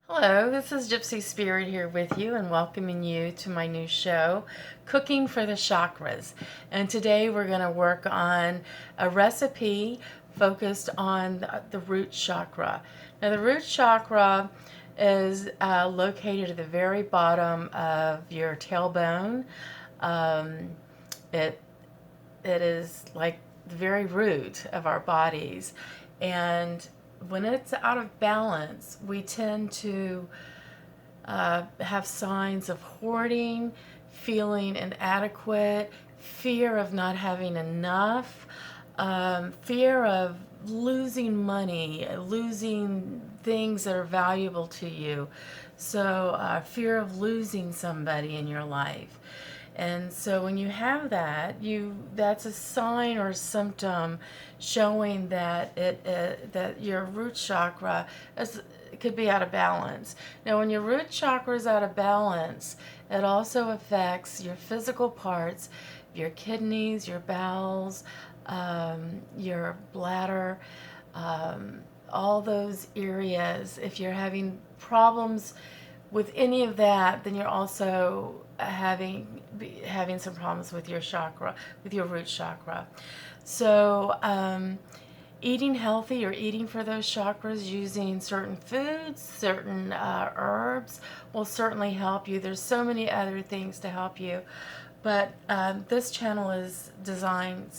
Hello, this is Gypsy Spirit here with you and welcoming you to my new show, Cooking for the Chakras. And today we're going to work on a recipe focused on the root chakra. Now, the root chakra is located at the very bottom of your tailbone. Um, it it is like the very root of our bodies. And when it's out of balance, we tend to have signs of hoarding, feeling inadequate, fear of not having enough, fear of losing money, losing things that are valuable to you. So, fear of losing somebody in your life. And so when you have that, that's a sign or a symptom showing that that your root chakra could be out of balance. Now, when your root chakra is out of balance, it also affects your physical parts, your kidneys, your bowels, your bladder, all those areas. If you're having problems with any of that, then you're also having some problems with your chakra, with your root chakra. So eating healthy or eating for those chakras using certain foods, certain herbs will certainly help you. There's so many other things to help you. But this channel is designed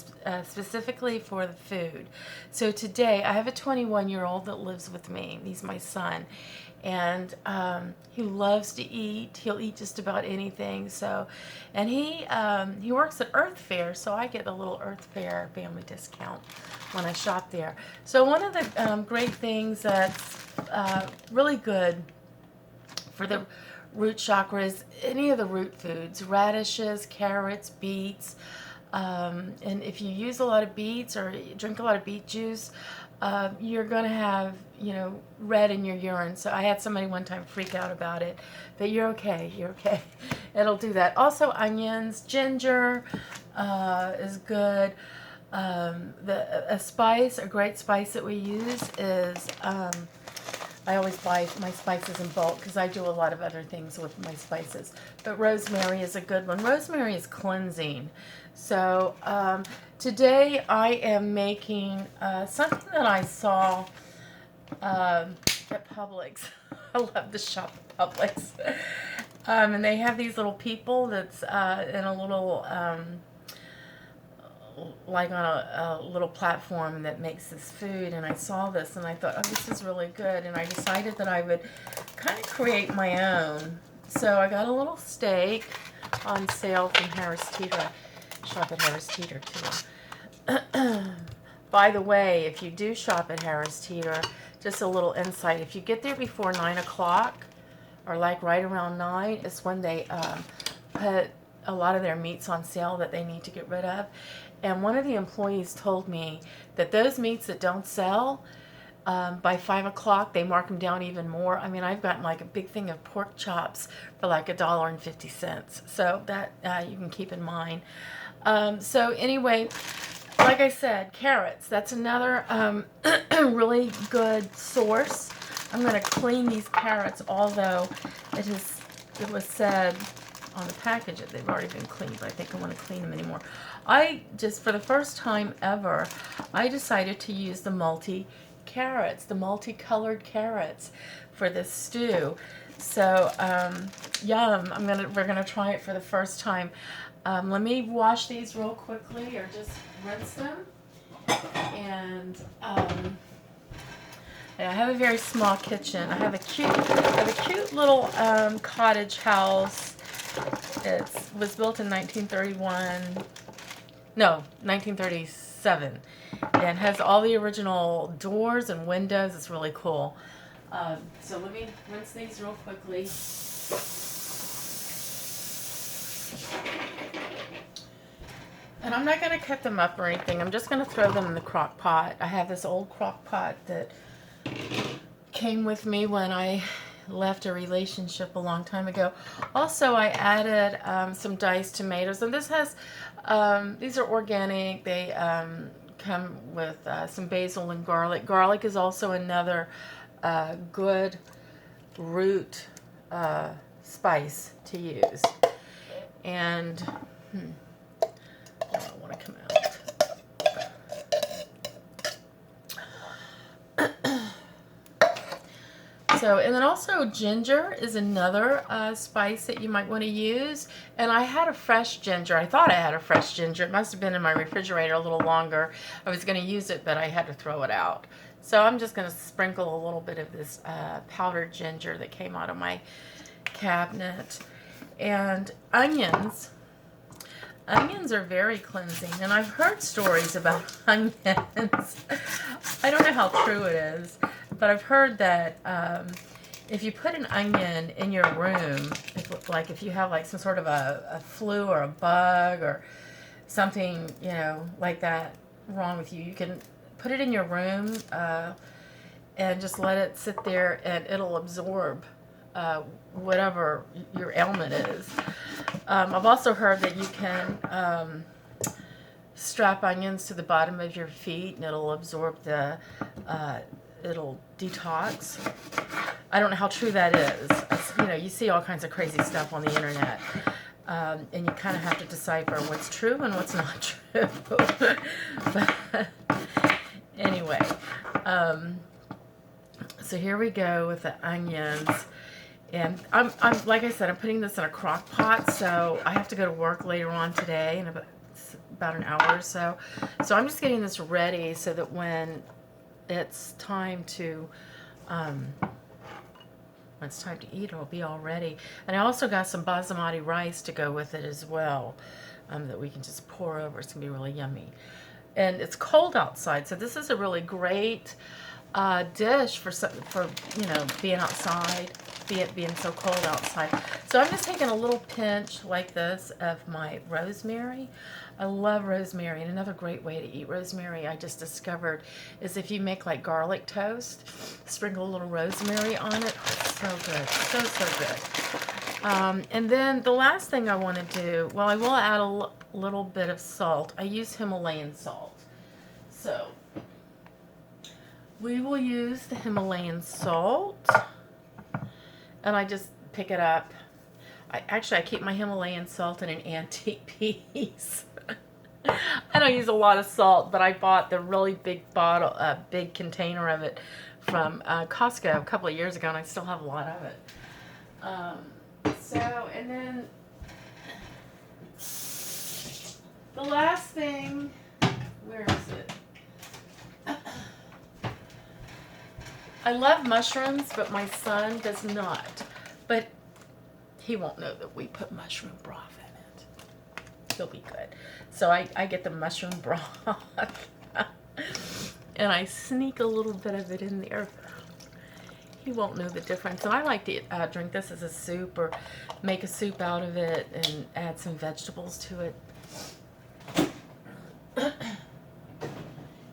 specifically for the food. So today I have a 21-year-old that lives with me. He's my son. And he loves to eat. He'll eat just about anything. So, and he works at Earth Fair, so I get a little Earth Fair family discount when I shop there. So one of the great things that's really good for the root chakra is any of the root foods, radishes, carrots, beets. And if you use a lot of beets or drink a lot of beet juice, you're going to have, red in your urine. So I had somebody one time freak out about it, but you're okay. You're okay. It'll do that. Also, onions, ginger is good. A great spice that we use is I always buy my spices in bulk because I do a lot of other things with my spices. But rosemary is a good one. Rosemary is cleansing. So today I am making something that I saw at Publix. I love to shop at Publix. And they have these little people that's in a little like on a little platform that makes this food, and I saw this and I thought, oh, this is really good, and I decided that I would kind of create my own. So I got a little steak on sale from Harris Teeter. Shop at Harris Teeter too. By the way, if you do shop at Harris Teeter, just a little insight, if you get there before 9 o'clock or like right around 9 is when they put a lot of their meats on sale that they need to get rid of. And one of the employees told me that those meats that don't sell, by 5 o'clock, they mark them down even more. I mean, I've gotten like a big thing of pork chops for like $1.50. So that you can keep in mind. So anyway, like I said, carrots. That's another really good source. I'm going to clean these carrots, although it was said on the package that they've already been cleaned, but I think I want to clean them anymore. For the first time ever, I decided to use the multi-carrots, the multicolored carrots for this stew. So, yum. We're gonna try it for the first time. Let me wash these real quickly, or just rinse them. And, I have a very small kitchen. I have a cute little cottage house. It was built in 1937, and has all the original doors and windows. It's really cool. So let me rinse these real quickly. And I'm not going to cut them up or anything. I'm just going to throw them in the crock pot. I have this old crock pot that came with me when I left a relationship a long time ago. Also, I added some diced tomatoes, and these are organic. They come with some basil and garlic. Garlic is also another good root spice to use. And I don't want to come out. So, and then also ginger is another spice that you might want to use. And I had a fresh ginger. I thought I had a fresh ginger. It must have been in my refrigerator a little longer. I was going to use it, but I had to throw it out. So I'm just going to sprinkle a little bit of this powdered ginger that came out of my cabinet. And onions. Onions are very cleansing, and I've heard stories about onions. I don't know how true it is, but I've heard that if you put an onion in your room, if you have like some sort of a flu or a bug or something, you know, like that wrong with you, you can put it in your room and just let it sit there, and it'll absorb whatever your ailment is. I've also heard that you can strap onions to the bottom of your feet, and it'll absorb it'll detox. I don't know how true that is. You know, you see all kinds of crazy stuff on the internet, and you kind of have to decipher what's true and what's not true. But anyway, so here we go with the onions. And I'm like I said, I'm putting this in a crock pot, so I have to go to work later on today in about an hour or so. So I'm just getting this ready so that when it's time to eat, it'll be all ready. And I also got some basmati rice to go with it as well, that we can just pour over. It's gonna be really yummy. And it's cold outside, so this is a really great dish for you know, being outside. Being so cold outside. So I'm just taking a little pinch like this of my rosemary. I love rosemary, and another great way to eat rosemary I just discovered is if you make like garlic toast, sprinkle a little rosemary on it. Oh, so good, so good. And then the last thing I want to do, well, I will add a little bit of salt. I use Himalayan salt. So we will use the Himalayan salt. And I just pick it up. I keep my Himalayan salt in an antique piece. I don't use a lot of salt, but I bought the really big bottle, big container of it from Costco a couple of years ago, and I still have a lot of it. And then the last thing, where is it? I love mushrooms, but my son does not. But he won't know that we put mushroom broth in it. He'll be good. So I get the mushroom broth. And I sneak a little bit of it in there. He won't know the difference. And I like to drink this as a soup or make a soup out of it and add some vegetables to it.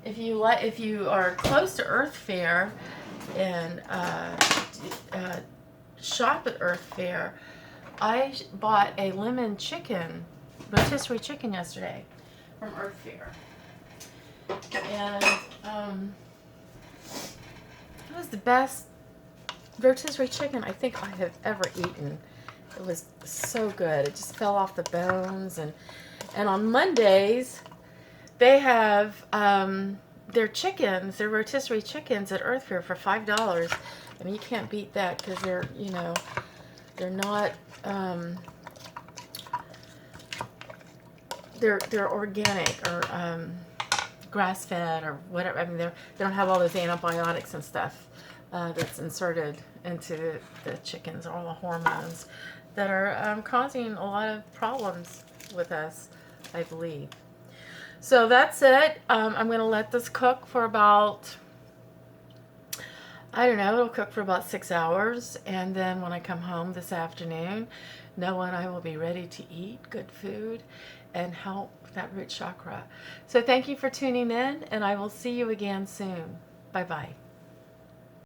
If you are close to Earth Fair, and shop at Earth Fair, I bought a lemon chicken, rotisserie chicken yesterday from Earth Fair, and it was the best rotisserie chicken I think I have ever eaten. It was so good. It just fell off the bones, and on Mondays they have their chickens, their rotisserie chickens at Earth Fair for $5. I mean, you can't beat that because they're, you know, they're not, they're organic or grass-fed or whatever. I mean, they don't have all those antibiotics and stuff that's inserted into the chickens, all the hormones that are causing a lot of problems with us, I believe. So that's it. I'm going to let this cook for about, I don't know, it'll cook for about 6 hours. And then when I come home this afternoon, Noah and I will be ready to eat good food and help that root chakra. So thank you for tuning in, and I will see you again soon. Bye-bye.